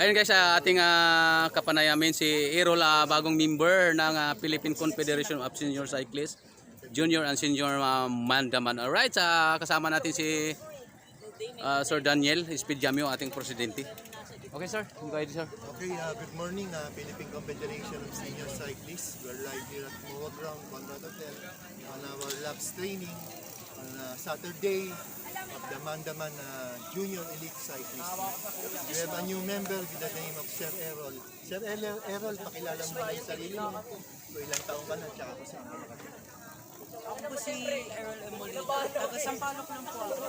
Ayun guys, ating kapanayamin si Errol, bagong member ng Philippine Confederation of Senior Cyclists, Junior and Senior Mandaman. Alright, kasama natin si Sir Daniel Espediamio, ating presidente. Okay sir, go ahead sir. Okay, good morning, Philippine Confederation of Senior Cyclists. We're live here at Moa Ground, Conrad Hotel, on our laps training on Saturday of the Mandaman Junior Elite Cyclist. We have a new member with the name of Sir Errol. Sir Errol, pakilala mo na yung sarili mo. So, ilang taong ka na, tsaka kung saan ka nakatira. Ako po si Errol Emolino. Taga Sampaloc lang po ako.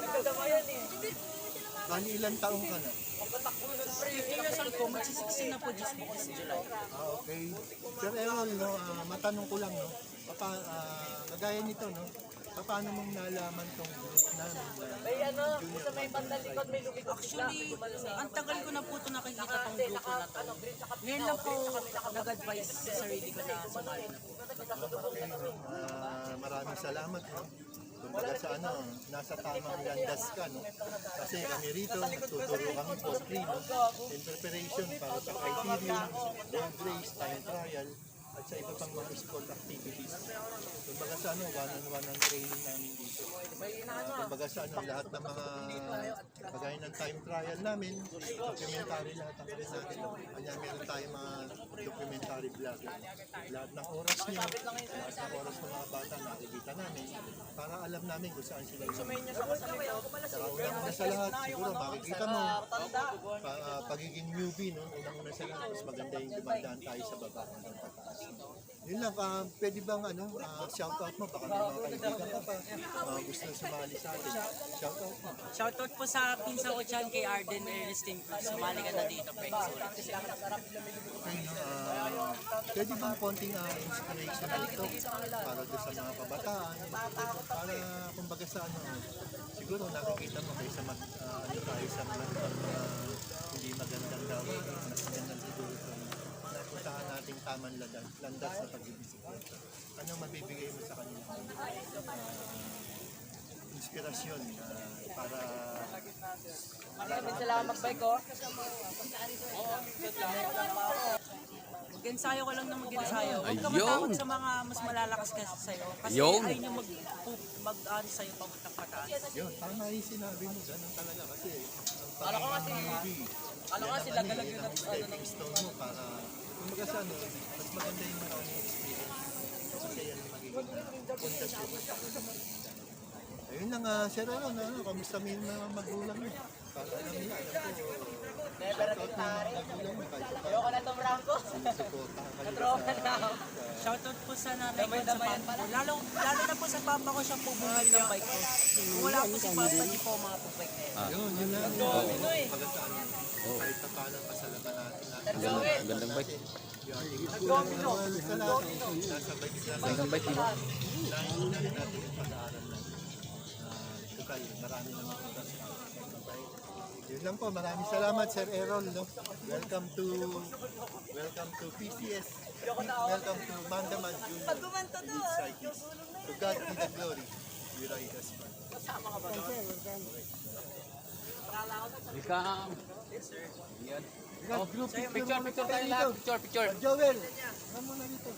Bali, ilang taong ka na? 15 years old po, magsi-16 na po this July. Okay. Sir Errol, no, matanong ko lang, no? Kagaya nito, no? Paano mong nalaman tong group namin na junior? Actually, ang tagal ko na po ito nakikita pang grupo na to. Ngayon lang po nag-advise sa sarili ko na sumali na po. Okay, maraming salamat, no? Kumbaga sa nasa tamang landas ka, no? Kasi kami rito, nagtuturo kami post-pre, no? In preparation para sa criterium, road race, time trial, at sa iba pang mga sport activities. Kumbaga sa one-on-one ang training namin dito. Kumbaga sa lahat ng mga kagaya ng time trial namin, documentary lahat ang rin natin. Kanya meron tayong mga documentary vlogger. Lahat ng oras niyo, lahat ng oras ng mga bata nakikita namin para alam namin kung saan sila yung saka unang-una sa lahat, siguro makikita mo pagiging newbie, no? Unang-una sa lahat, mas maganda yung dumandaan tayo sa baba hanggang pataas. Yun lang, pwede bang shoutout mo? Baka may mga kaibigan ka pa, gusto sumali sa atin. Shoutout mo. Shoutout po sa pinsa ko dyan kay Arden Ernestine Cruz. Sumali ka na dito, Peng. Okay, no? Pwede bang konting inspirational talk para doon sa mga kabataan? Para kumbaga sa siguro nakikita mo kaysa tayo sa mga hindi magandang gawin, mas magandang siguro kung napuntahan nating tamang landas sa pagbibisikleta. Anong mabibigay mo sa kanila? Inspirasyon para... Maraming salamat, Bike, ko. Mag-ensayo ka lang na mag-ensayo. Huwag ka matakot sa mga mas malalakas kasi sa'yo. Kasi ayaw nyo mag-ano sa'yo pabuntang pataas. Yun, tama yung sinabi mo. Ganun talaga kasi ang pagiging movie. Alam ka sila galag yun ang stepping stone mo para kumbaga sa mas maganda yung maraming experience. Kasi yan ang magiging pundasyon mo. Ayun lang, Sir Aaron, kamusta mo yung mga magulang mo? Para alam nila, shoutout mo yung mga magulang mo. Ayoko na itong rank ko. Sinusuportahan kayo Shoutout po sa nanay ko sa papa ko. Lalo na po sa papa ko siya po bumili ng bike ko. Kung wala po si papa, di po mga po bike na yun. Yun lang. Pagka sa kahit pa paano pasalaman natin. Gandang bike. Gandang bike, di ba? Nainuna rin natin yung pag-aaral natin. Tukal, marami naman po kasi. Yun lang po, maraming salamat Sir Errol. No? Welcome to PCS. Welcome to Mandaman Junior Elite Cyclist. To God be the glory. We ride as one. Welcome. Yan. Oh, picture tayo lahat. Picture. Joel, ano mo na dito?